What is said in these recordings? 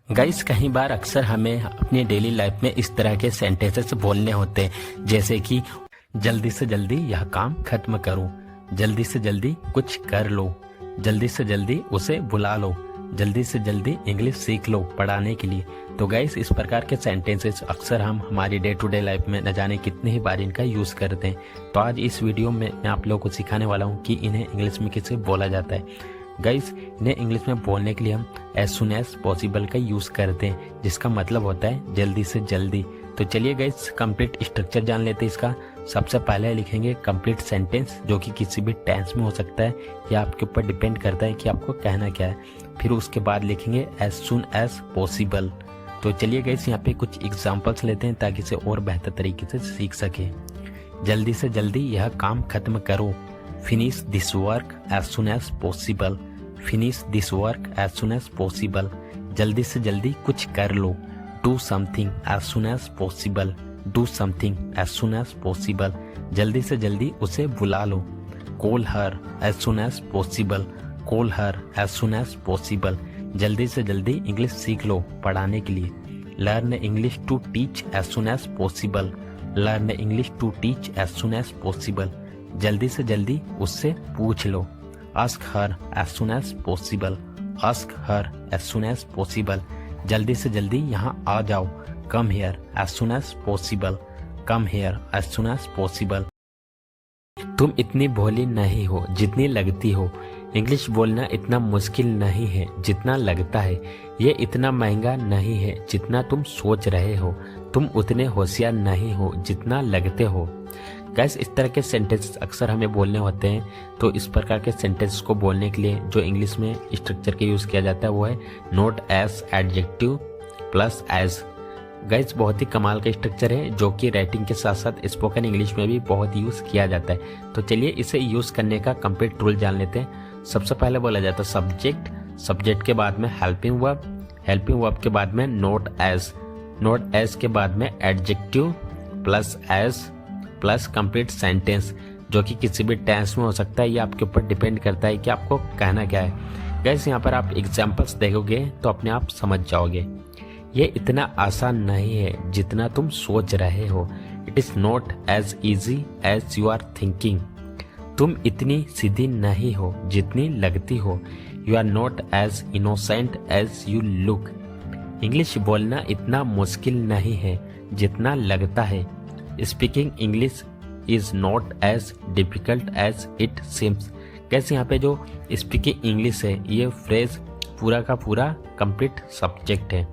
Guys कई बार अक्सर हमें अपनी डेली लाइफ में इस तरह के सेंटेंसेस बोलने होते हैं, जैसे कि जल्दी से जल्दी यह काम खत्म करो, जल्दी से जल्दी कुछ कर लो, जल्दी से जल्दी उसे बुला लो, जल्दी से जल्दी इंग्लिश सीख लो पढ़ाने के लिए। तो गाइस इस प्रकार के सेंटेंसेस अक्सर हम हमारी डे टू डे लाइफ में न जाने कितने ही बार इनका यूज करते हैं। तो आज इस वीडियो में मैं आप लोगों को सिखाने वाला हूँ कि इन्हें इंग्लिश में कैसे बोला जाता है। गाइस इन्हें इंग्लिश में बोलने के लिए हम एज सुन एज पॉसिबल का यूज करते हैं, जिसका मतलब होता है जल्दी से जल्दी। तो चलिए गाइस कंप्लीट स्ट्रक्चर जान लेते हैं इसका। सबसे पहले लिखेंगे कंप्लीट सेंटेंस, जो कि किसी भी टेंस में हो सकता है या आपके ऊपर डिपेंड करता है कि आपको कहना क्या है। फिर उसके बाद लिखेंगे एज सुन एज पॉसिबल। तो चलिए गाइस यहाँ पे कुछ एग्जांपल्स लेते हैं ताकि इसे और बेहतर तरीके से सीख सके। जल्दी से जल्दी यह काम खत्म करो, finish this work as soon as possible, finish this work as soon as possible. जल्दी से जल्दी कुछ कर लो, do something as soon as possible, do something as soon as possible. जल्दी से जल्दी उसे बुला लो, call her as soon as possible, call her as soon as possible. जल्दी से जल्दी इंग्लिश सीख लो पढ़ाने के लिए, learn English to teach as soon as possible, learn English to teach as soon as possible. जल्दी से जल्दी उससे पूछ लो, ask her as soon as possible, ask her as soon as possible. जल्दी से जल्दी यहाँ आ जाओ, come here as soon as possible, come here as soon as possible. तुम इतनी भोली नहीं हो जितनी लगती हो, इंग्लिश बोलना इतना मुश्किल नहीं है जितना लगता है, ये इतना महंगा नहीं है जितना तुम सोच रहे हो, तुम उतने होशियार नहीं हो जितना लगते हो। गाइस इस तरह के सेंटेंसेस अक्सर हमें बोलने होते हैं। तो इस प्रकार के सेंटेंसेस को बोलने के लिए जो इंग्लिश में स्ट्रक्चर के यूज किया जाता है वो है not as adjective plus as. Guys बहुत ही कमाल का स्ट्रक्चर है, जो कि राइटिंग के साथ साथ स्पोकन इंग्लिश में भी बहुत यूज किया जाता है। तो चलिए इसे यूज करने का कंप्लीट रूल जान लेते हैं। सबसे पहले बोला जाता है सब्जेक्ट, सब्जेक्ट के बाद में हेल्पिंग वर्ब, हेल्पिंग वर्ब के बाद में नोट एज, नोट एज के बाद में adjective plus as plus complete sentence, जो कि किसी भी टेंस में हो सकता है। ये आपके ऊपर डिपेंड करता है कि आपको कहना क्या है। गाइस यहाँ पर आप एग्जांपल्स देखोगे तो अपने आप समझ जाओगे। ये इतना आसान नहीं है जितना तुम सोच रहे हो, it is not as easy as you are thinking. तुम इतनी सीधी नहीं हो जितनी लगती हो, you are not as innocent as you look. English बोलना इतना मुश्किल नहीं है जितना लगता है, speaking English is not as difficult as it seems. कैसे यहाँ पे जो स्पीकिंग इंग्लिश है, ये फ्रेज पूरा का पूरा कंप्लीट सब्जेक्ट है।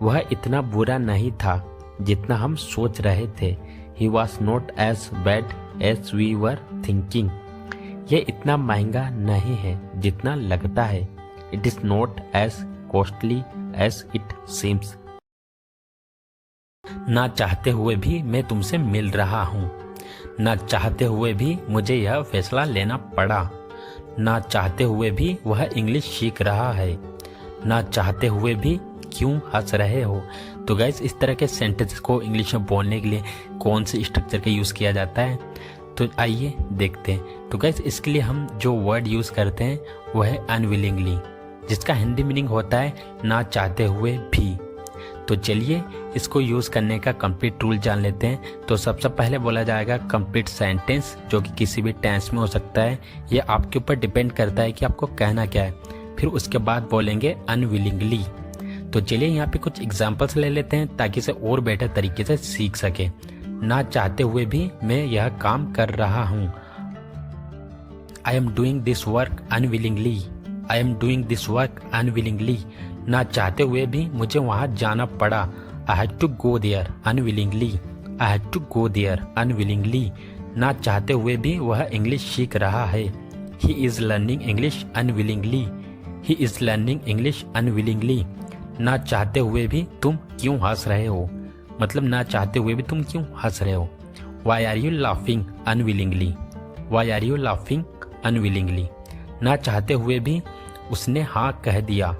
वह इतना बुरा नहीं था जितना हम सोच रहे थे, he was not as bad as we were thinking. ये इतना महंगा नहीं है जितना लगता है, it is not as costly as it seems. ना चाहते हुए भी मैं तुमसे मिल रहा हूँ, ना चाहते हुए भी मुझे यह फैसला लेना पड़ा, ना चाहते हुए भी वह इंग्लिश सीख रहा है, ना चाहते हुए भी क्यों हंस रहे हो। तो गाइस इस तरह के सेंटेंसेस को इंग्लिश में बोलने के लिए कौन से स्ट्रक्चर का यूज़ किया जाता है, तो आइए देखते हैं। तो गाइस इसके लिए हम जो वर्ड यूज़ करते हैं वो है अनविलिंगली, जिसका हिंदी मीनिंग होता है ना चाहते हुए भी। तो चलिए इसको यूज़ करने का कंप्लीट रूल जान लेते हैं। तो सबसे पहले बोला जाएगा कंप्लीट सेंटेंस, जो कि किसी भी टेंस में हो सकता है, ये आपके ऊपर डिपेंड करता है कि आपको कहना क्या है। फिर उसके बाद बोलेंगे अनविलिंगली। तो चलिए यहाँ पे कुछ एग्जांपल्स ले लेते हैं ताकि इसे और बेटर तरीके से सीख सके। ना चाहते हुए भी मैं यह काम कर रहा हूँ, I am doing this work unwillingly, I am doing this work unwillingly. ना चाहते हुए भी मुझे वहां जाना पड़ा, I had to go there unwillingly, I had to go there unwillingly. ना चाहते हुए भी वह इंग्लिश सीख रहा है, he is learning English unwillingly, he is learning English unwillingly. ना चाहते हुए भी तुम क्यों हंस रहे हो, मतलब ना चाहते हुए भी तुम क्यों हंस रहे हो। Why are you laughing unwillingly, why are you laughing unwillingly. ना चाहते हुए भी उसने हाँ कह दिया,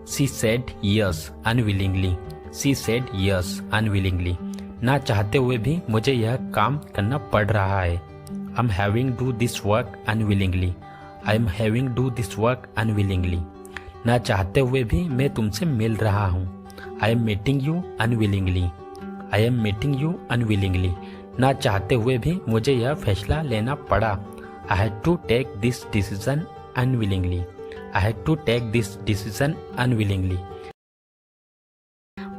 she said yes unwillingly, she said yes unwillingly. ना चाहते हुए भी मुझे यह काम करना पड़ रहा है, I am having do this work unwillingly, I am having do this work unwillingly. ना चाहते हुए भी मैं तुमसे मिल रहा हूँ। I am meeting you unwillingly. I am meeting you unwillingly. ना चाहते हुए भी मुझे यह फैसला लेना पड़ा। I had to take this decision unwillingly. I had to take this decision unwillingly.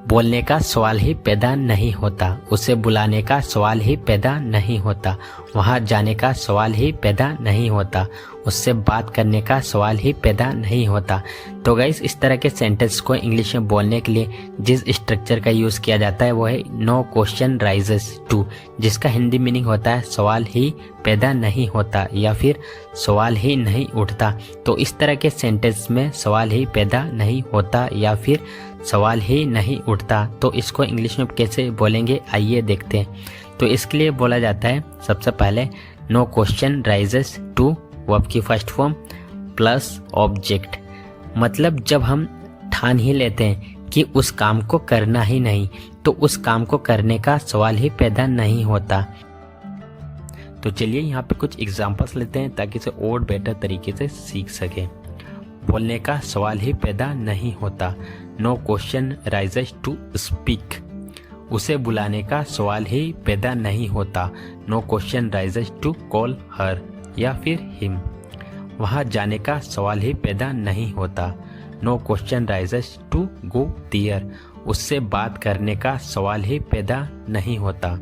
बोलने का सवाल ही पैदा नहीं होता, उसे बुलाने का सवाल ही पैदा नहीं होता, वहाँ जाने का सवाल ही पैदा नहीं होता, उससे बात करने का सवाल ही पैदा नहीं होता। तो गाइस, इस तरह के सेंटेंस को इंग्लिश में बोलने के लिए जिस स्ट्रक्चर का यूज़ किया जाता है वो है नो क्वेश्चन राइजेस टू, जिसका हिंदी मीनिंग होता है सवाल ही पैदा नहीं होता या फिर सवाल ही नहीं उठता। तो इस तरह के सेंटेंस में सवाल ही पैदा नहीं होता या फिर सवाल ही नहीं उठता, तो इसको इंग्लिश में कैसे बोलेंगे आइए देखते हैं। तो इसके लिए बोला जाता है सबसे पहले no question raises to, verb की फर्स्ट फॉर्म प्लस ऑब्जेक्ट। मतलब जब हम ठान ही लेते हैं कि उस काम को करना ही नहीं, तो उस काम को करने का सवाल ही पैदा नहीं होता। तो चलिए यहाँ पे कुछ एग्जांपल्स लेते हैं ताकि इसे और बेटर तरीके से सीख सके। बोलने का सवाल ही पैदा नहीं होता, no question raises to speak. उसे बुलाने का सवाल ही पैदा नहीं होता, no question raises to call her या फिर हिम। वहाँ जाने का सवाल ही पैदा नहीं होता, no question raises to go there. उससे बात करने का सवाल ही पैदा नहीं होता,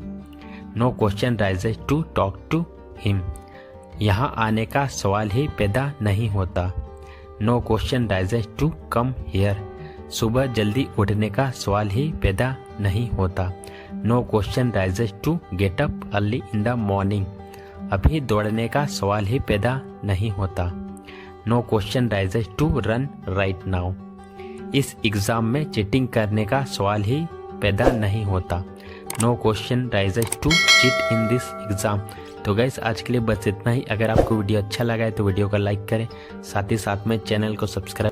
no question raises to talk to him. यहाँ आने का सवाल ही पैदा नहीं होता, no question raises to come here. सुबह जल्दी उठने का सवाल ही पैदा नहीं होता, no question raises to get up early in the morning. अभी दौड़ने का सवाल ही पैदा नहीं होता, no question raises to run right now. इस एग्ज़ाम में चीटिंग करने का सवाल ही पैदा नहीं होता, no question raises to cheat in this exam. तो गाइस, आज के लिए बस इतना ही। अगर आपको वीडियो अच्छा लगा है तो वीडियो को लाइक करें, साथ ही साथ में चैनल को सब्सक्राइब